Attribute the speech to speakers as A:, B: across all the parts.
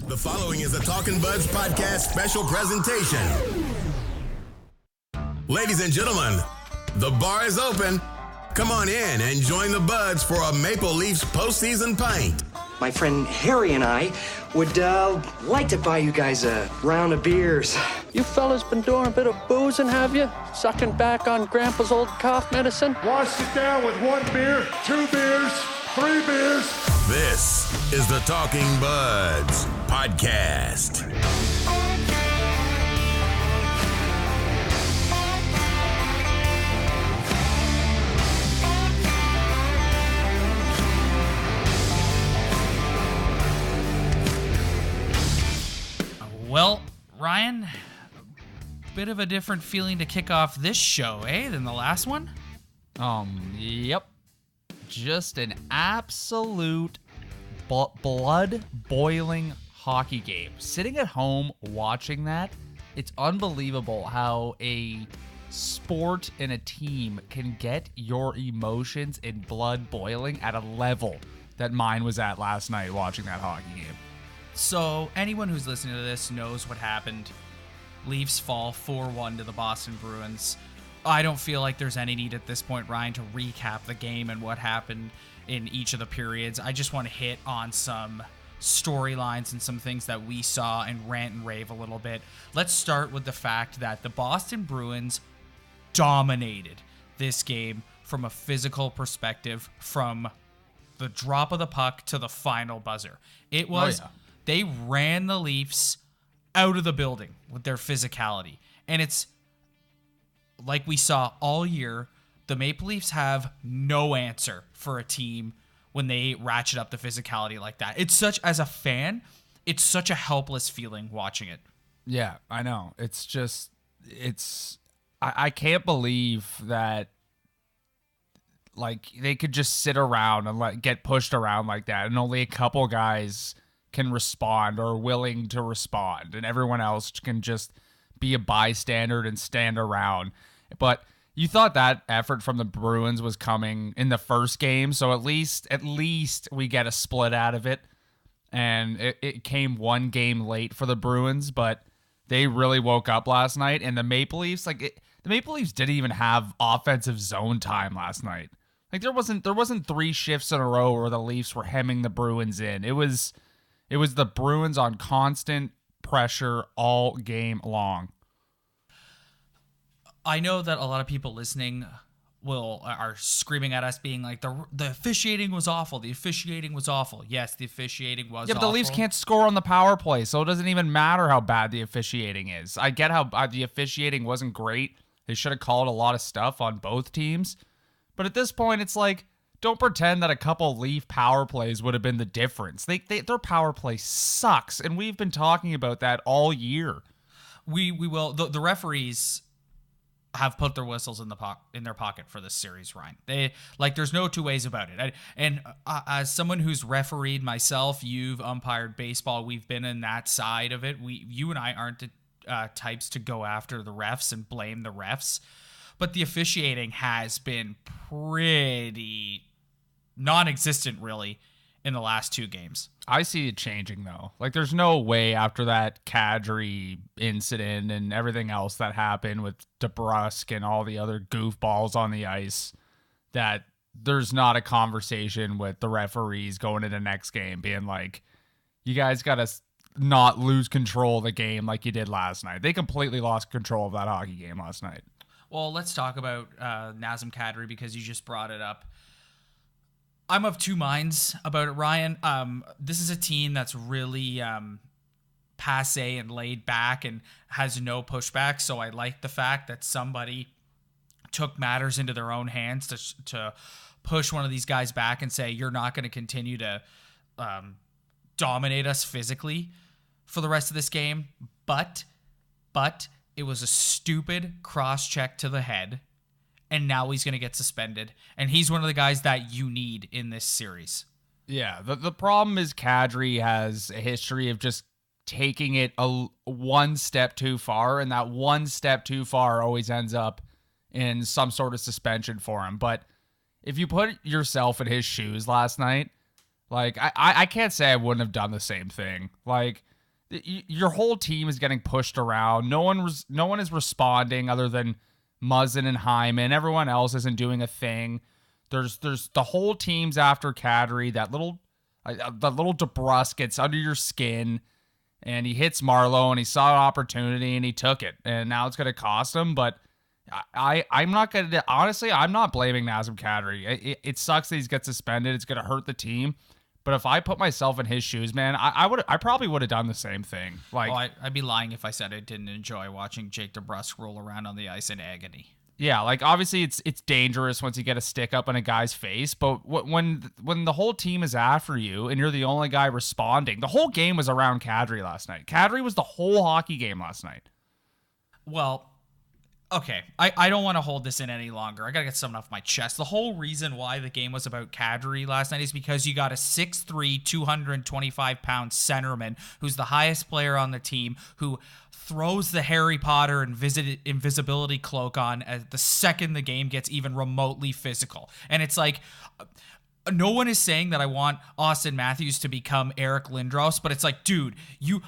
A: The following is a Talkin' Buds podcast special presentation. Ladies and gentlemen, the bar is open. Come on in and join the Buds for a Maple Leafs postseason pint.
B: My friend Harry and I would like to buy you guys a round of beers.
C: You fellas been doing a bit of boozing, have you? Sucking back on Grandpa's old cough medicine?
D: Wash it down with 1 beer, 2 beers, 3 beers.
A: This is the Talking Buds podcast.
E: Well, Ryan, a bit of a different feeling to kick off this show, than the last one?
F: Yep. Just an absolute blood-boiling hockey game. Sitting at home watching that, it's unbelievable how a sport and a team can get your emotions and blood boiling at a level that mine was at last night watching that hockey game.
E: So, anyone who's listening to this knows what happened. Leafs fall 4-1 to the Boston Bruins. I don't feel like there's any need at this point, Ryan, to recap the game and what happened in each of the periods. I just want to hit on some storylines and some things that we saw and rant and rave a little bit. Let's start with the fact that the Boston Bruins dominated this game from a physical perspective, from the drop of the puck to the final buzzer. It was... Oh, yeah. They ran the Leafs out of the building with their physicality. And it's like we saw all year, the Maple Leafs have no answer for a team when they ratchet up the physicality like that. It's such, as a fan, it's such a helpless feeling watching it.
F: Yeah, I know. It's just, I can't believe that, like, they could just sit around and get pushed around like that, and only a couple guys can respond or are willing to respond, and everyone else can just be a bystander and stand around. But you thought that effort from the Bruins was coming in the first game, so at least we get a split out of it. And it came one game late for the Bruins, but they really woke up last night. And the Maple Leafs, the Maple Leafs didn't even have offensive zone time last night. Like there wasn't 3 shifts in a row where the Leafs were hemming the Bruins in. It was the Bruins on constant pressure all game long.
E: I know that a lot of people listening are screaming at us being like, the officiating was awful. The officiating was awful. Yes, the officiating was awful.
F: Yeah, but the Leafs can't score on the power play, so it doesn't even matter how bad the officiating is. I get how the officiating wasn't great. They should have called a lot of stuff on both teams. But at this point, it's like, don't pretend that a couple Leaf power plays would have been the difference. Their power play sucks, and we've been talking about that all year.
E: We will. The referees have put their whistles in their pocket for this series, Ryan. There's no two ways about it. And as someone who's refereed myself, you've umpired baseball. We've been in that side of it. You and I aren't the types to go after the refs and blame the refs, but the officiating has been pretty non-existent, really, in the last 2 games.
F: I see it changing, though. Like, there's no way after that Kadri incident and everything else that happened with DeBrusk and all the other goofballs on the ice that there's not a conversation with the referees going into the next game being like, you guys got to not lose control of the game like you did last night. They completely lost control of that hockey game last night.
E: Well, let's talk about Nazem Kadri because you just brought it up. I'm of 2 minds about it, Ryan. This is a team that's really passe and laid back and has no pushback. So I like the fact that somebody took matters into their own hands to push one of these guys back and say, you're not going to continue to dominate us physically for the rest of this game. But it was a stupid cross-check to the head. And now he's going to get suspended. And he's one of the guys that you need in this series.
F: Yeah, the problem is Kadri has a history of just taking it one step too far, and that one step too far always ends up in some sort of suspension for him. But if you put yourself in his shoes last night, like, I can't say I wouldn't have done the same thing. Like, your whole team is getting pushed around. No one is responding other than Muzzin and Hyman. Everyone else isn't doing a thing. There's the whole team's after Kadri. That little DeBrusk gets under your skin, and he hits Marleau, and he saw an opportunity, and he took it, and now it's going to cost him. But I'm not going to, honestly, I'm not blaming Nazem Kadri. It sucks that he's got suspended. It's going to hurt the team. But if I put myself in his shoes, man, I probably would have done the same thing. Like,
E: I'd be lying if I said I didn't enjoy watching Jake DeBrusk roll around on the ice in agony.
F: Yeah, like obviously it's dangerous once you get a stick up in a guy's face, but when the whole team is after you and you're the only guy responding, the whole game was around Kadri last night. Kadri was the whole hockey game last night.
E: Well, okay, I don't want to hold this in any longer. I got to get something off my chest. The whole reason why the game was about Kadri last night is because you got a 6'3", 225-pound centerman who's the highest player on the team, who throws the Harry Potter invisibility cloak on as the second the game gets even remotely physical. And it's like, no one is saying that I want Auston Matthews to become Eric Lindros, but it's like, dude,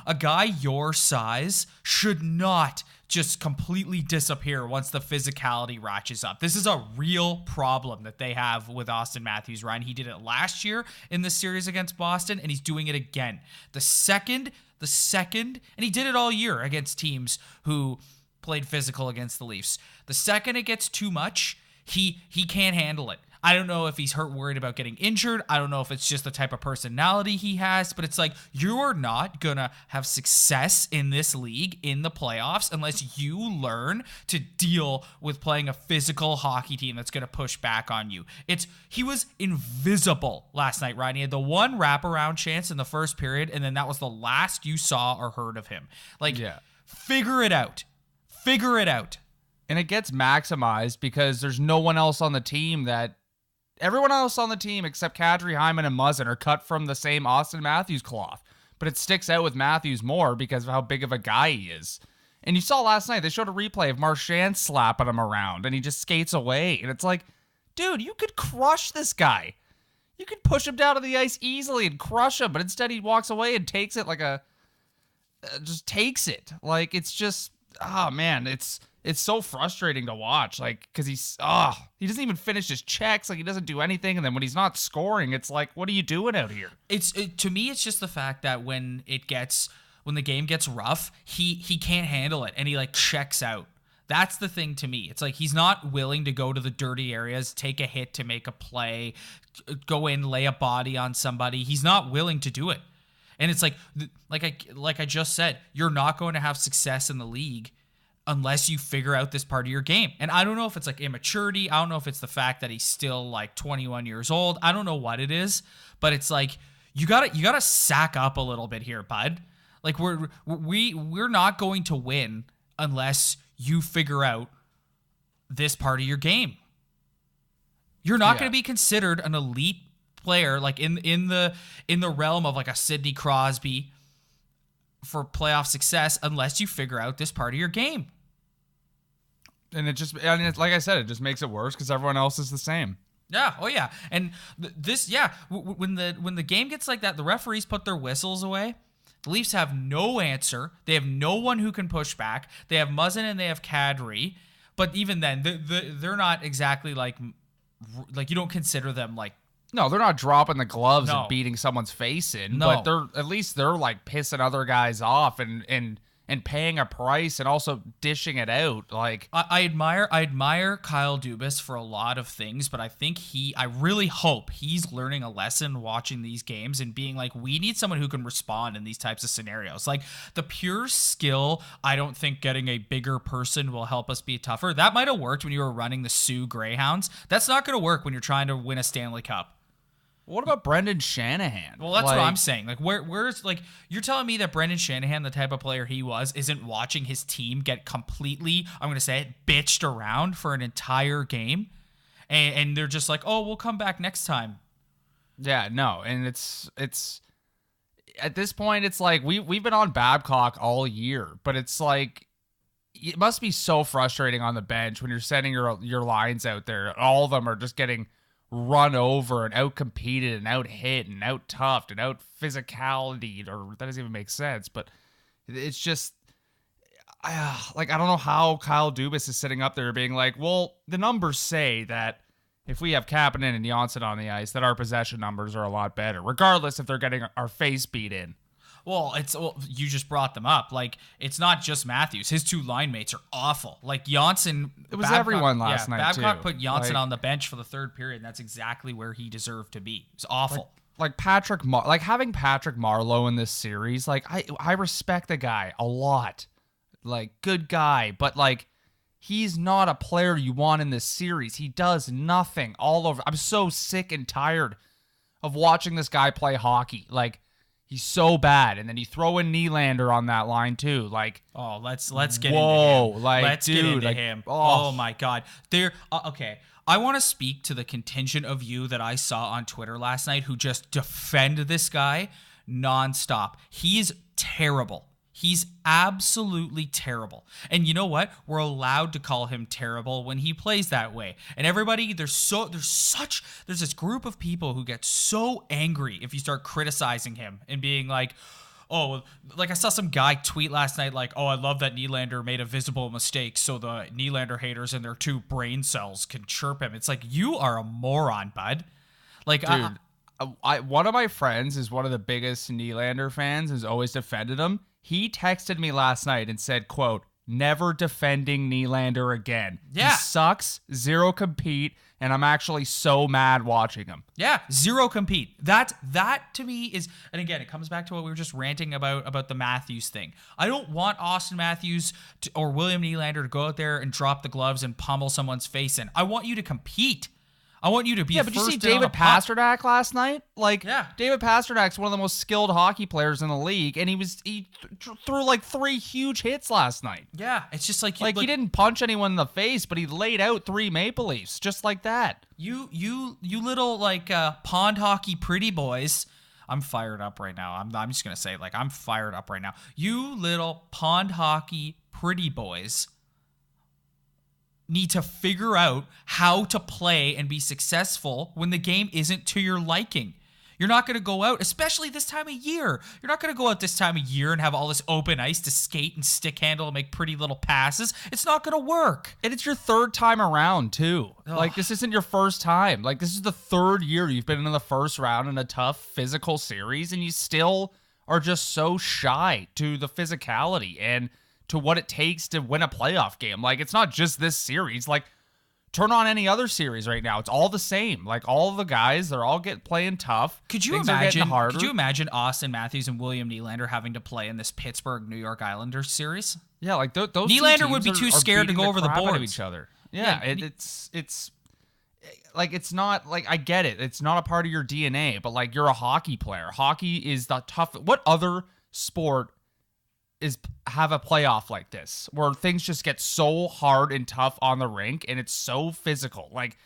E: a guy your size should not just completely disappear once the physicality ratchets up. This is a real problem that they have with Auston Matthews, Ryan. He did it last year in the series against Boston, and he's doing it again. The second, and he did it all year against teams who played physical against the Leafs. The second it gets too much, he can't handle it. I don't know if he's worried about getting injured. I don't know if it's just the type of personality he has, but it's like, you're not going to have success in this league in the playoffs unless you learn to deal with playing a physical hockey team that's going to push back on you. He was invisible last night, Ryan. He had the one wraparound chance in the first period, and then that was the last you saw or heard of him. Like, yeah. Figure it out.
F: And it gets maximized because there's no one else on the team everyone else on the team except Kadri, Hyman, and Muzzin are cut from the same Auston Matthews cloth. But it sticks out with Matthews more because of how big of a guy he is. And you saw last night, they showed a replay of Marchand slapping him around, and he just skates away. And it's like, dude, you could crush this guy. You could push him down to the ice easily and crush him, but instead he walks away and takes it just takes it. Like, it's just, oh man, it's so frustrating to watch, like, because he doesn't even finish his checks, like, he doesn't do anything, and then when he's not scoring, it's like, what are you doing out here?
E: To me, it's just the fact that when the game gets rough, he can't handle it, and he, like, checks out. That's the thing to me. It's like, he's not willing to go to the dirty areas, take a hit to make a play, go in, lay a body on somebody. He's not willing to do it. And it's like I just said, you're not going to have success in the league unless you figure out this part of your game. And I don't know if it's like immaturity. I don't know if it's the fact that he's still like 21 years old. I don't know what it is, but it's like, you gotta sack up a little bit here, bud. Like, we're not going to win unless you figure out this part of your game. You're not going to be considered an elite player, like in the realm of like a Sidney Crosby for playoff success, unless you figure out this part of your game.
F: And like I said, it just makes it worse because everyone else is the same.
E: Yeah. Oh yeah. And when the game gets like that, the referees put their whistles away. The Leafs have no answer. They have no one who can push back. They have Muzzin and they have Kadri, but even then, they're not exactly like you don't consider them like.
F: No, they're not dropping the gloves and beating sosomeone's face in, but they're like pissing other guys off and paying a price and also dishing it out. Like,
E: I admire Kyle Dubas for a lot of things, but I think I really hope he's learning a lesson watching these games and being like, we need someone who can respond in these types of scenarios. Like, the pure skill, I don't think getting a bigger person will help us be tougher. That might have worked when you were running the Sioux Greyhounds. That's not going to work when you're trying to win a Stanley Cup.
F: What about Brendan Shanahan?
E: Well, that's what I'm saying. Like, where's like, you're telling me that Brendan Shanahan, the type of player he was, isn't watching his team get completely, I'm going to say it, bitched around for an entire game, and they're just like, oh, we'll come back next time.
F: Yeah, no, and it's at this point, it's like we've been on Babcock all year, but it's like, it must be so frustrating on the bench when you're sending your lines out there, and all of them are just getting run over and out-competed and out-hit and out-toughed and out-physicality, or that doesn't even make sense, but It's just, I don't know how Kyle Dubas is sitting up there being like, well, the numbers say that if we have Kapanen and Johnsson on the ice, that our possession numbers are a lot better, regardless if they're getting our face beat in.
E: Well, you just brought them up. Like, it's not just Matthews. His two line mates are awful. Like, Johnsson...
F: It was everyone last night,
E: Babcock
F: too.
E: put Johnsson on the bench for the third period, and that's exactly where he deserved to be. It's awful.
F: Having Patrick Marleau in this series, like, I respect the guy a lot. Like, good guy, but, like, he's not a player you want in this series. He does nothing all over. I'm so sick and tired of watching this guy play hockey. Like, he's so bad. And then you throw in Nylander on that line too. Like,
E: oh, let's get into him. Let's get into him. Oh my God. Okay. I want to speak to the contingent of you that I saw on Twitter last night who just defend this guy nonstop. He's terrible. He's absolutely terrible. And you know what? We're allowed to call him terrible when he plays that way. And everybody, there's this group of people who get so angry if you start criticizing him and being like, oh, like I saw some guy tweet last night like, oh, I love that Nylander made a visible mistake so the Nylander haters and their 2 brain cells can chirp him. It's like, you are a moron, bud. Like,
F: dude, one of my friends is one of the biggest Nylander fans, has always defended him. He texted me last night and said, quote, never defending Nylander again.
E: Yeah.
F: He sucks, zero compete, and I'm actually so mad watching him.
E: Yeah, zero compete. That to me is, and again, it comes back to what we were just ranting about the Matthews thing. I don't want Auston Matthews or William Nylander to go out there and drop the gloves and pummel someone's face in. I want you to compete. I want you to be
F: but
E: first
F: you see
E: in
F: David
E: on the puck.
F: Pastrnak last night? Like,
E: yeah.
F: David Pasternak's one of the most skilled hockey players in the league, and he threw like 3 huge hits last night.
E: Yeah, it's just like
F: he didn't punch anyone in the face, but he laid out 3 Maple Leafs just like that.
E: You little like pond hockey pretty boys. I'm fired up right now. I'm just gonna say, like, I'm fired up right now. You little pond hockey pretty boys need to figure out how to play and be successful when the game isn't to your liking. You're not going to go out, especially this time of year. You're not going to go out this time of year and have all this open ice to skate and stick handle and make pretty little passes. It's not going to work.
F: And it's your 3rd time around, too. Ugh. Like, this isn't your first time. Like, this is the 3rd year you've been in the first round in a tough physical series, and you still are just so shy to the physicality and to what it takes to win a playoff game. Like, it's not just this series. Like, turn on any other series right now. It's all the same. Like, all the guys, they're all playing tough.
E: Could you imagine Auston Matthews and William Nylander having to play in this Pittsburgh-New York Islanders series?
F: Yeah, like those
E: Nylander would be too scared to go over the boards
F: of each other. Yeah, it's like, it's not like, I get it. It's not a part of your DNA, but like, you're a hockey player. Hockey is the tough. What other sport have a playoff like this where things just get so hard and tough on the rink and it's so physical? Like,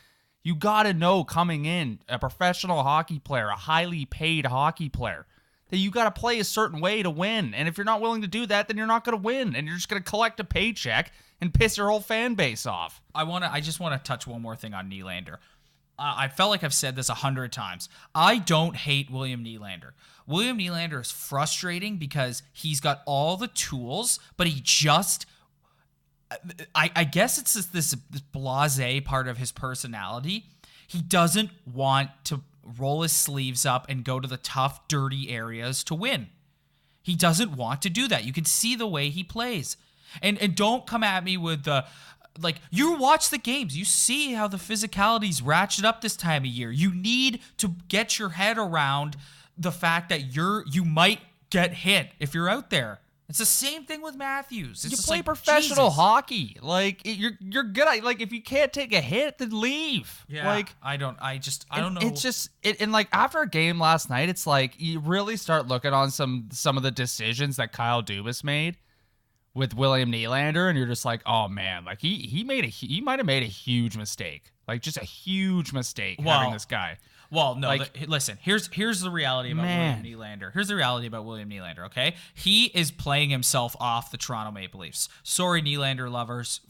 F: you got to know coming in, a professional hockey player, a highly paid hockey player, that you got to play a certain way to win. And if you're not willing to do that, then you're not going to win, and you're just going to collect a paycheck and piss your whole fan base off.
E: I just want to touch one more thing on Nylander. I felt like I've said this 100 times. I don't hate William Nylander. William Nylander is frustrating because he's got all the tools, but he just... I guess it's just this blasé part of his personality. He doesn't want to roll his sleeves up and go to the tough, dirty areas to win. He doesn't want to do that. You can see the way he plays. And don't come at me with the... Like, you watch the games. You see how the physicality's ratcheted up this time of year. You need to get your head around the fact that you might get hit if you're out there. It's the same thing with Matthews. It's
F: you
E: just
F: play
E: like,
F: professional
E: Jesus.
F: hockey. Like, you're good at, like, if you can't take a hit, then leave.
E: Yeah,
F: like,
E: I don't know.
F: It's just and like, after a game last night, it's like you really start looking on some of the decisions that Kyle Dubas made with William Nylander, and you're just like, oh man, like he might have made a huge mistake, like just a huge mistake having this guy.
E: Well, no,
F: like,
E: listen, here's the reality about William Nylander. Here's the reality about William Nylander, okay? He is playing himself off the Toronto Maple Leafs. Sorry, Nylander lovers.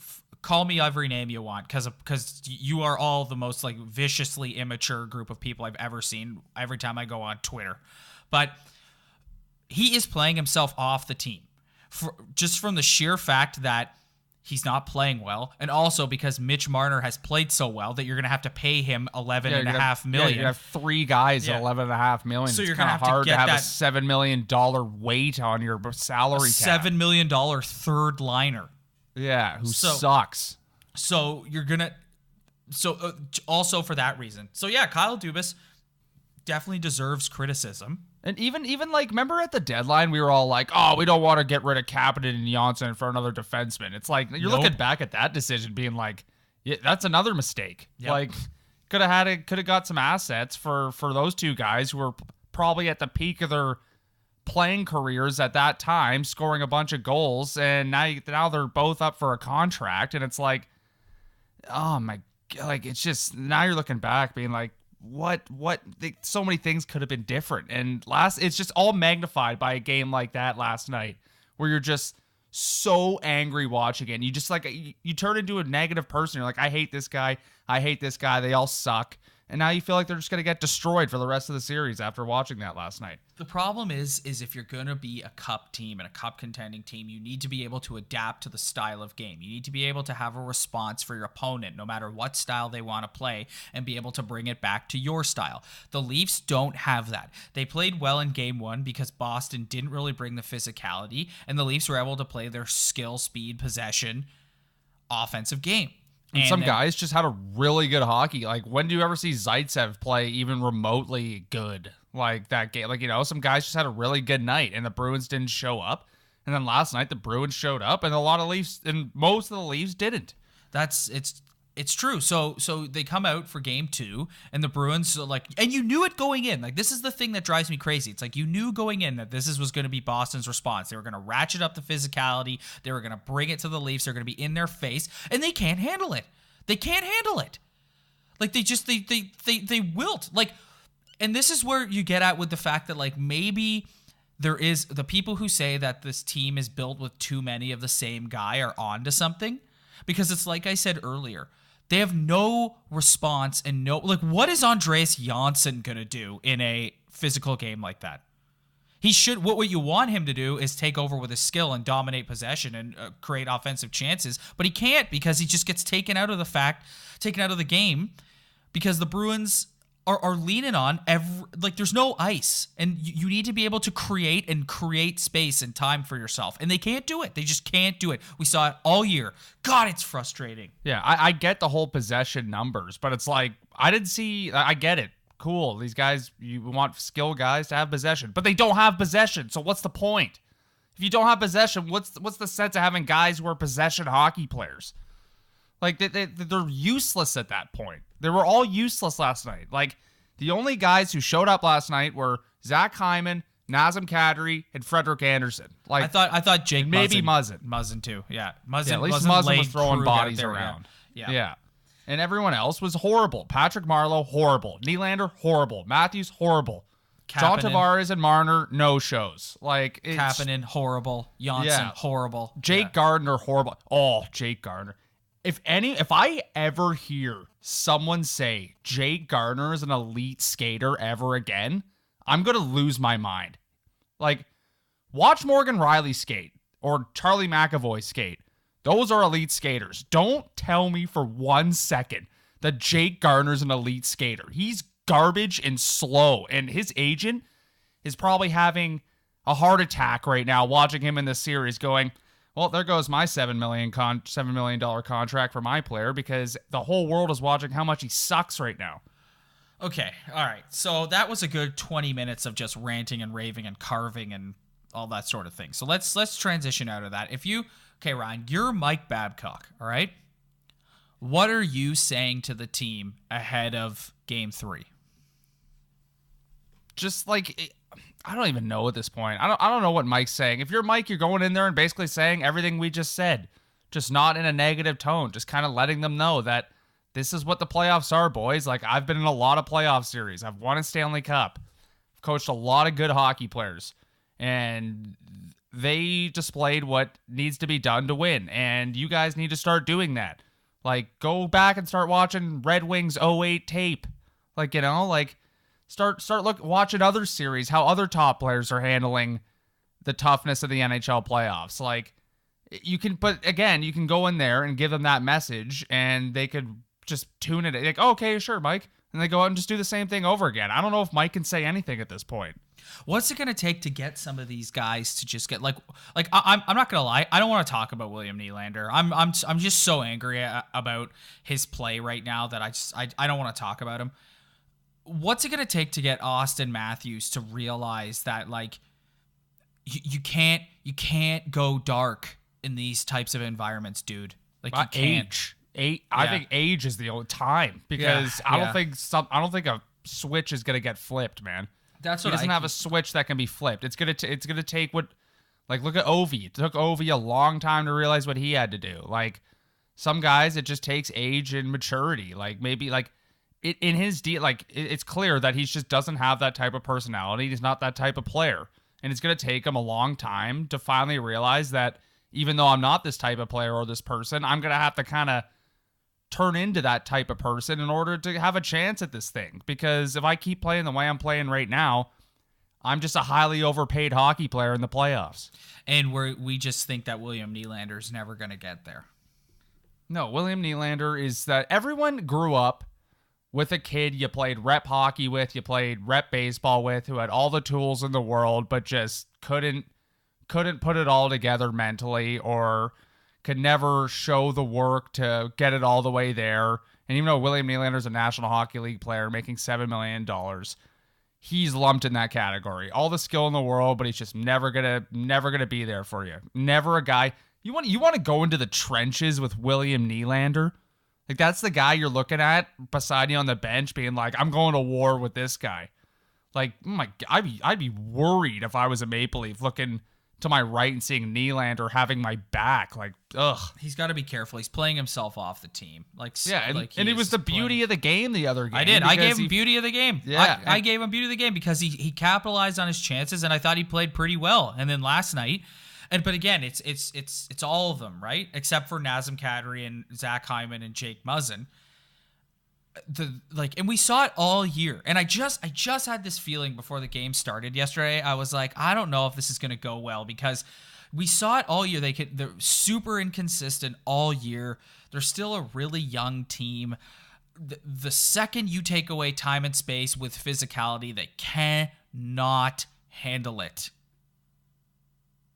E: Call me every name you want, because you are all the most like viciously immature group of people I've ever seen every time I go on Twitter. But he is playing himself off the team. just from the sheer fact that he's not playing well, and also because Mitch Marner has played so well that you're going to have to pay him $11.5 million.
F: You have 3 guys at $11.5 million.
E: So
F: it's
E: you're
F: kind
E: going
F: of
E: to have
F: hard
E: to get
F: to have
E: that
F: a $7 million weight on your salary cap.
E: $7 million third liner.
F: Yeah, who sucks.
E: So you're going to... So also for that reason. So yeah, Kyle Dubas definitely deserves criticism.
F: And even like, remember at the deadline, we were all like, oh, we don't want to get rid of Kapanen and Janssen for another defenseman. It's like, you're looking back at that decision being like, yeah, that's another mistake. Yep. Like, could have got some assets for those 2 guys who were probably at the peak of their playing careers at that time, scoring a bunch of goals, and now they're both up for a contract, and it's like, oh my, like, it's just, now you're looking back being like, so many things could have been different. And it's just all magnified by a game like that last night, where you're just so angry watching it. And you just like, you turn into a negative person. You're like, I hate this guy. They all suck. And now you feel like they're just going to get destroyed for the rest of the series after watching that last night.
E: The problem is if you're going to be a cup team and a cup contending team, you need to be able to adapt to the style of game. You need to be able to have a response for your opponent, no matter what style they want to play, and be able to bring it back to your style. The Leafs don't have that. They played well in game 1 because Boston didn't really bring the physicality, and the Leafs were able to play their skill, speed, possession, offensive game.
F: And some guys just had a really good hockey. Like, when do you ever see Zaitsev play even remotely good like that game? Like, some guys just had a really good night, and the Bruins didn't show up. And then last night, the Bruins showed up, and most of the Leafs didn't.
E: It's true. So they come out for game 2, and the Bruins and you knew it going in. Like, this is the thing that drives me crazy. It's like, you knew going in that this was going to be Boston's response. They were going to ratchet up the physicality. They were going to bring it to the Leafs. They're going to be in their face, and they can't handle it. They can't handle it. Like, they wilt. Like, and this is where you get at with the fact that, like, maybe there is the people who say that this team is built with too many of the same guy are onto something, because it's like I said earlier. They have no response and what is Andreas Janssen going to do in a physical game like that? He should, what you want him to do is take over with his skill and dominate possession and create offensive chances, but he can't, because he just gets taken out of the game, because the Bruins are leaning on there's no ice, and you need to be able to create space and time for yourself, and they can't do it. They just can't do it. We saw it all year. God, it's frustrating.
F: Yeah, I get the whole possession numbers, but it's like, I get it. Cool, these guys, you want skill guys to have possession, but they don't have possession, so what's the point? If you don't have possession, what's the sense of having guys who are possession hockey players? Like, they're useless at that point. They were all useless last night. Like, the only guys who showed up last night were Zach Hyman, Nazem Kadri, and Frederik Andersen. Like,
E: I thought Jake
F: maybe
E: Muzzin too. Yeah, Muzzin.
F: At least Muzzin was throwing
E: Krug
F: bodies
E: there,
F: around.
E: Yeah.
F: And everyone else was horrible. Patrick Marleau, horrible. Nylander, horrible. Matthews, horrible. John Tavares and Marner, no shows. Like,
E: Kapanen, horrible. Janssen, horrible.
F: Jake Gardiner, horrible. Oh, Jake Gardiner. If I ever hear someone say Jake Gardiner is an elite skater ever again, I'm going to lose my mind. Like, watch Morgan Riley skate or Charlie McAvoy skate. Those are elite skaters. Don't tell me for 1 second that Jake Gardiner's an elite skater. He's garbage and slow, and his agent is probably having a heart attack right now watching him in this series going, well, there goes my $7 million contract for my player, because the whole world is watching how much he sucks right now.
E: Okay, all right. So that was a good 20 minutes of just ranting and raving and carving and all that sort of thing. So let's transition out of that. Okay, Ryan, you're Mike Babcock, all right? What are you saying to the team ahead of Game 3?
F: Just like, I don't even know at this point. I don't know what Mike's saying. If you're Mike, you're going in there and basically saying everything we just said, just not in a negative tone, just kind of letting them know that this is what the playoffs are, boys. Like, I've been in a lot of playoff series. I've won a Stanley Cup. I've coached a lot of good hockey players, and they displayed what needs to be done to win, and you guys need to start doing that. Like, go back and start watching Red Wings 08 tape. Like, start watching other series, how other top players are handling the toughness of the NHL playoffs. Like, you can, but again, you can go in there and give them that message, and they could just tune it. Like, oh, okay, sure, Mike. And they go out and just do the same thing over again. I don't know if Mike can say anything at this point.
E: What's it going to take to get some of these guys to just get I'm not going to lie. I don't want to talk about William Nylander. I'm just so angry about his play right now that I don't want to talk about him. What's it going to take to get Auston Matthews to realize that, like, you can't go dark in these types of environments, dude? Like, you can't.
F: I think age is the only time, because I don't think a switch is gonna get flipped, man.
E: That's what
F: he doesn't have a switch that can be flipped. It's gonna take look at Ovi. It took Ovi a long time to realize what he had to do. Like, some guys, it just takes age and maturity. Like, maybe like in his it's clear that he just doesn't have that type of personality. He's not that type of player, and it's gonna take him a long time to finally realize that even though I'm not this type of player or this person, I'm gonna have to kind of turn into that type of person in order to have a chance at this thing. Because if I keep playing the way I'm playing right now, I'm just a highly overpaid hockey player in the playoffs.
E: And we just think that William Nylander is never going to get there.
F: No, William Nylander is that everyone grew up with a kid you played rep hockey with, you played rep baseball with, who had all the tools in the world, but just couldn't put it all together mentally, or could never show the work to get it all the way there. And even though William Nylander's a National Hockey League player making $7 million, he's lumped in that category. All the skill in the world, but he's just never gonna be there for you. Never a guy. You want to go into the trenches with William Nylander? Like, that's the guy you're looking at beside you on the bench being like, I'm going to war with this guy. Like, oh my God, I'd be worried if I was a Maple Leaf looking to my right and seeing Nylander having my back. Like, ugh.
E: He's got to be careful. He's playing himself off the team.
F: And it was the beauty of the game the other game.
E: I did. I gave him beauty of the game.
F: Yeah.
E: I gave him beauty of the game because he capitalized on his chances, and I thought he played pretty well. And then last night, but again, it's all of them, right? Except for Nazem Kadri and Zach Hyman and Jake Muzzin. And we saw it all year. And I just had this feeling before the game started yesterday. I was like, I don't know if this is going to go well, because we saw it all year. They're super inconsistent all year. They're still a really young team. The second you take away time and space with physicality, they cannot handle it.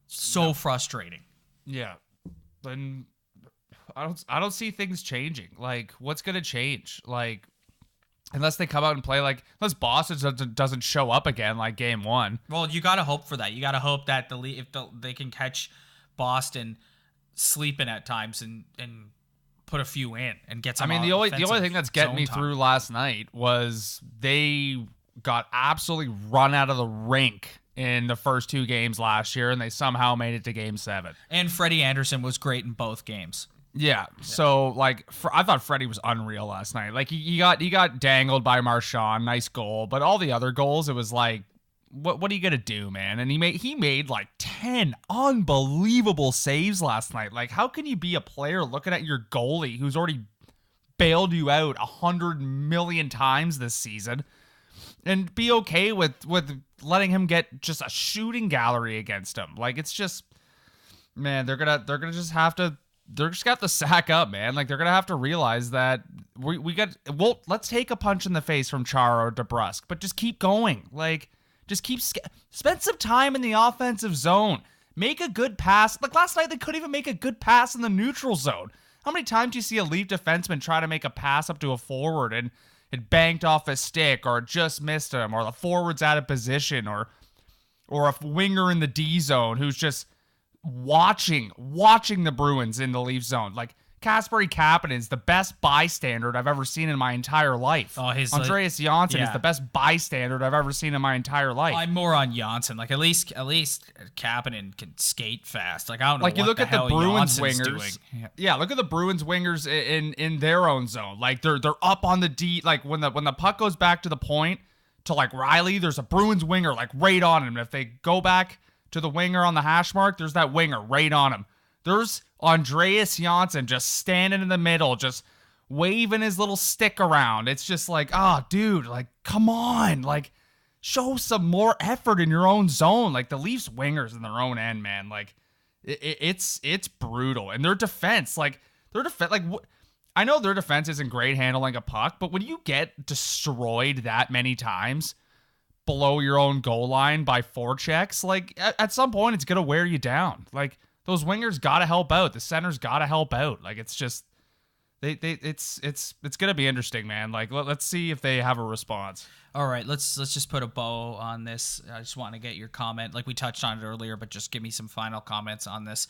E: So frustrating.
F: Yeah. Then I don't see things changing. Like, what's going to change? Like, unless they come out and play, like, unless Boston doesn't show up again like game one.
E: Well, you got to hope for that. You got to hope that they can catch Boston sleeping at times and put a few in and get some.
F: I mean, the only thing that's getting me through last night was they got absolutely run out of the rink in the first two games last year, and they somehow made it to game 7.
E: And Freddie Anderson was great in both games.
F: Yeah. So, like, I thought Freddie was unreal last night. Like, he got dangled by Marchand, nice goal, but all the other goals, it was like, what are you gonna do, man? And he made like 10 unbelievable saves last night. Like, how can you be a player looking at your goalie who's already bailed you out 100 million times this season and be okay with letting him get just a shooting gallery against him? Like, it's just, man, they're gonna just have to. They're just got to sack up, man. Like, they're gonna have to realize that let's take a punch in the face from Chara or DeBrusk, but just keep going. Like, just spend some time in the offensive zone. Make a good pass. Like, last night, they couldn't even make a good pass in the neutral zone. How many times do you see a Leaf defenseman try to make a pass up to a forward and it banked off a stick, or it just missed him, or the forward's out of position, or a winger in the D zone who's just watching the Bruins in the Leaf zone? Like, Kasperi Kapanen's the best bystander I've ever seen in my entire life.
E: Oh,
F: Andreas Janssen is the best bystander I've ever seen in my entire life.
E: I'm more on Janssen. Like, at least Kapanen can skate fast. Like, I don't know.
F: Like, you look at the Bruins
E: wingers.
F: Yeah, look at the Bruins wingers in their own zone. Like, they're up on the D. Like, when the puck goes back to the point to, like, Riley, there's a Bruins winger like right on him. If they go back to the winger on the hash mark, there's that winger right on him. There's Andreas Janssen just standing in the middle, just waving his little stick around. It's just like, oh, dude, like, come on. Like, show some more effort in your own zone. Like the Leafs wingers in their own end, man. Like it's brutal. And their defense, I know their defense isn't great handling a puck, but when you get destroyed that many times below your own goal line by forechecks, like at some point it's gonna wear you down. Like those wingers gotta help out. The centers gotta help out. Like it's just it's gonna be interesting, man. Like let's see if they have a response.
E: All right, let's just put a bow on this. I just want to get your comment. Like we touched on it earlier, but just give me some final comments on this.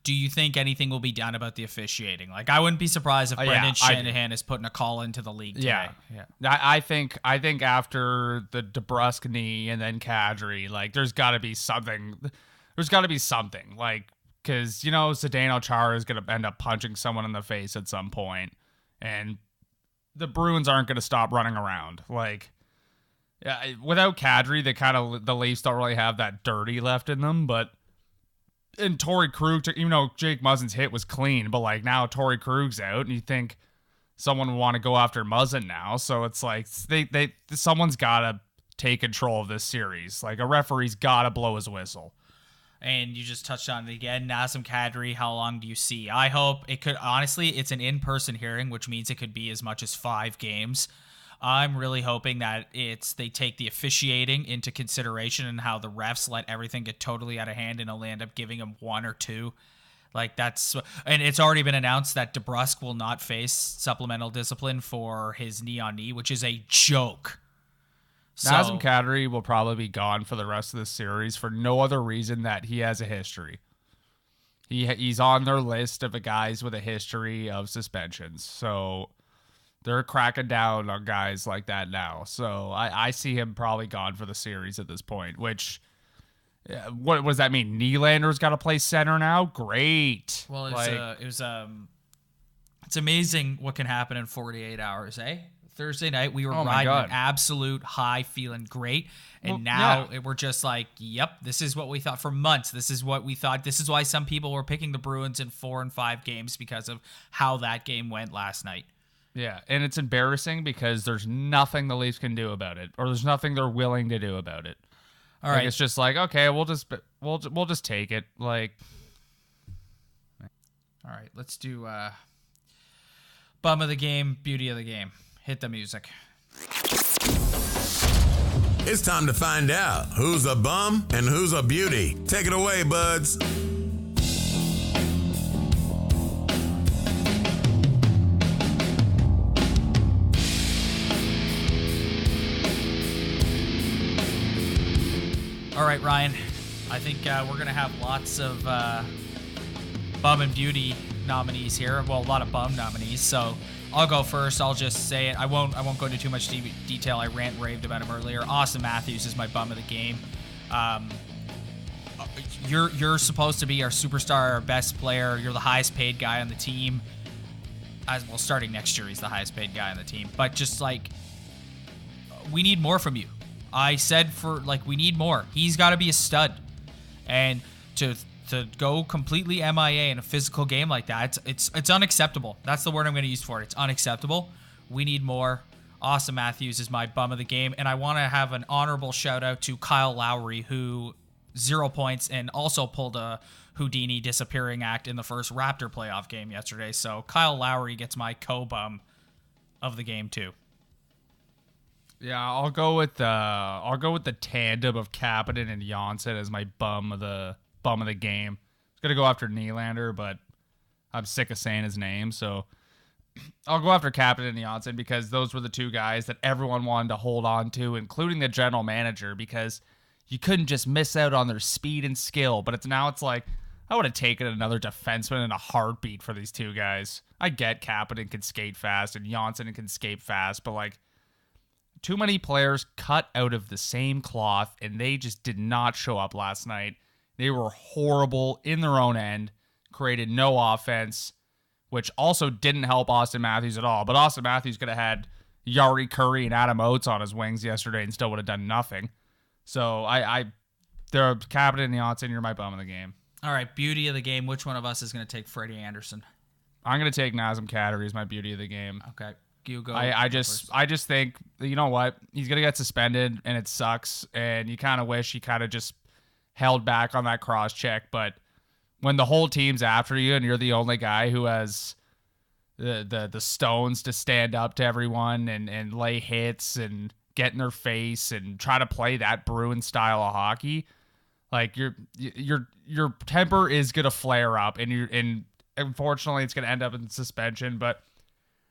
E: Do you think anything will be done about the officiating? Like I wouldn't be surprised if Brendan Shanahan is putting a call into the league today.
F: Yeah. I think after the DeBrusk knee and then Kadri, like there's got to be something. Like because Zdeno Chara is going to end up punching someone in the face at some point, and the Bruins aren't going to stop running around. Like. Yeah, without Kadri, the Leafs don't really have that dirty left in them. But in Torrey Krug, even though Jake Muzzin's hit was clean, but like now Torrey Krug's out, and you think someone would want to go after Muzzin now. So it's like someone's got to take control of this series. Like a referee's got to blow his whistle.
E: And you just touched on it again. Nazem Kadri, how long do you see? I hope it could. Honestly, it's an in-person hearing, which means it could be as much as 5 games. I'm really hoping that they take the officiating into consideration and how the refs let everything get totally out of hand and only end up giving him 1 or 2. Like and it's already been announced that DeBrusk will not face supplemental discipline for his knee on knee, which is a joke.
F: Nazem Kadri will probably be gone for the rest of the series for no other reason that he has a history. He's on their list of guys with a history of suspensions. So they're cracking down on guys like that now. So I see him probably gone for the series at this point, which, what does that mean? Nylander's got to play center now? Great.
E: Well, it's amazing what can happen in 48 hours, eh? Thursday night, we were riding an absolute high, feeling great. And we're just like, yep, this is what we thought for months. This is what we thought. This is why some people were picking the Bruins in 4 and 5 games because of how that game went last night.
F: Yeah, and it's embarrassing because there's nothing the Leafs can do about it, or there's nothing they're willing to do about it. All right, it's just like, okay, we'll just take it. Like,
E: all right, let's do bum of the game, beauty of the game. Hit the music.
A: It's time to find out who's a bum and who's a beauty. Take it away, buds.
E: All right, Ryan, I think we're going to have lots of bum and beauty nominees here. Well, a lot of bum nominees, so I'll go first. I'll just say it. I won't go into too much detail. I raved about him earlier. Auston Matthews is my bum of the game. You're supposed to be our superstar, our best player. You're the highest paid guy on the team. As well, starting next year, he's the highest paid guy on the team. But just like, we need more from you. I said we need more. He's got to be a stud. And to go completely MIA in a physical game like that, it's unacceptable. That's the word I'm going to use for it. It's unacceptable. We need more. Auston Matthews is my bum of the game. And I want to have an honorable shout out to Kyle Lowry, who 0 points and also pulled a Houdini disappearing act in the first Raptor playoff game yesterday. So Kyle Lowry gets my co-bum of the game too.
F: Yeah, I'll go with the tandem of Kapanen and Janssen as my bum of the game. I was gonna go after Nylander, but I'm sick of saying his name, so I'll go after Kapanen and Janssen because those were the 2 guys that everyone wanted to hold on to, including the general manager, because you couldn't just miss out on their speed and skill. But it's like I would have taken another defenseman in a heartbeat for these 2 guys. I get Kapanen can skate fast and Janssen can skate fast, but like, too many players cut out of the same cloth, and they just did not show up last night. They were horrible in their own end, created no offense, which also didn't help Auston Matthews at all. But Auston Matthews could have had Yari Curry and Adam Oates on his wings yesterday and still would have done nothing. So they're Kapanen and Janssen, you're my bum of the game.
E: All right, beauty of the game. Which one of us is going to take Freddie Anderson?
F: I'm going to take Nazem Kadri as my beauty of the game.
E: Okay. You go.
F: I just think, you know what? He's going to get suspended, and it sucks, and you kind of wish he kind of just held back on that cross check, but when the whole team's after you and you're the only guy who has the stones to stand up to everyone and lay hits and get in their face and try to play that Bruin style of hockey, like your temper is gonna flare up, and unfortunately it's gonna end up in suspension. But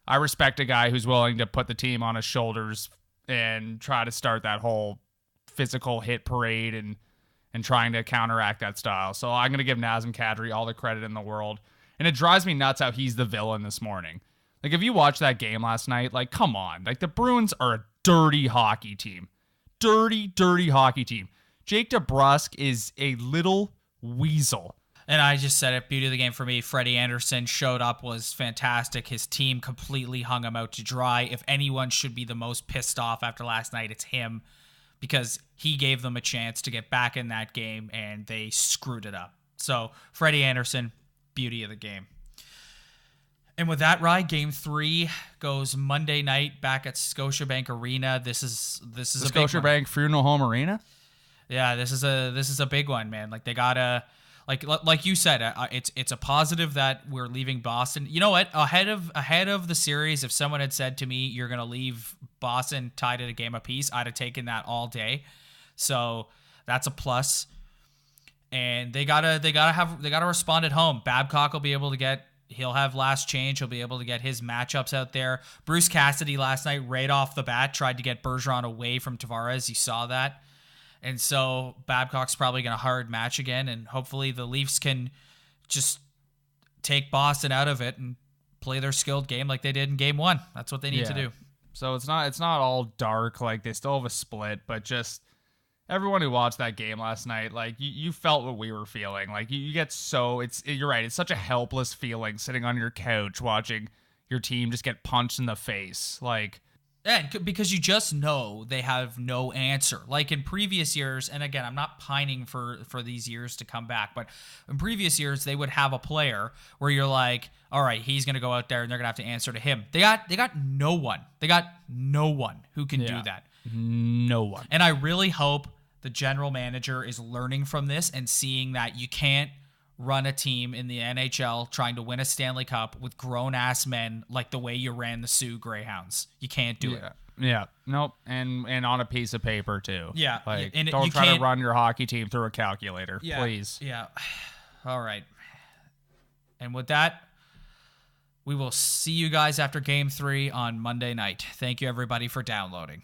F: I respect a guy who's willing to put the team on his shoulders and try to start that whole physical hit parade and trying to counteract that style. So I'm gonna give Nazem Kadri all the credit in the world. And it drives me nuts how he's the villain this morning. Like, if you watched that game last night, like, come on. Like, the Bruins are a dirty hockey team. Dirty hockey team. Jake DeBrusk is a little weasel.
E: And I just said it, beauty of the game for me. Freddie Anderson showed up, was fantastic. His team completely hung him out to dry. If anyone should be the most pissed off after last night, it's him, because he gave them a chance to get back in that game, and they screwed it up. So, Freddie Anderson, beauty of the game. And with that, Rye, Game 3 goes Monday night back at Scotiabank Arena. This is
F: the
E: a
F: Scotiabank Funeral Home Arena.
E: Yeah, this is a big one, man. Like, they gotta, like you said, it's a positive that we're leaving Boston. You know what? Ahead of the series, if someone had said to me you're gonna leave Boston tied at a game apiece, I'd have taken that all day. So that's a plus. And they gotta respond at home. Babcock will be able to he'll have last change. He'll be able to get his matchups out there. Bruce Cassidy last night, right off the bat, tried to get Bergeron away from Tavares. You saw that. And so Babcock's probably going to hard match again. And hopefully the Leafs can just take Boston out of it and play their skilled game like they did in Game 1. That's what they need to do.
F: So it's not all dark. Like, they still have a split, but just everyone who watched that game last night, like, you felt what we were feeling. Like, you get you're right. It's such a helpless feeling sitting on your couch watching your team just get punched in the face. Like,
E: yeah, because you just know they have no answer. Like in previous years, and again, I'm not pining for these years to come back, but in previous years, they would have a player where you're like, all right, he's going to go out there and they're going to have to answer to him. They got no one. They got no one who can do that.
F: No one.
E: And I really hope the general manager is learning from this and seeing that you can't run a team in the NHL trying to win a Stanley Cup with grown-ass men like the way you ran the Sioux Greyhounds. You can't do it.
F: Yeah. Nope. And on a piece of paper, too.
E: Yeah.
F: Like,
E: and
F: don't try to run your hockey team through a calculator, please.
E: Yeah. All right. And with that, we will see you guys after Game 3 on Monday night. Thank you, everybody, for downloading.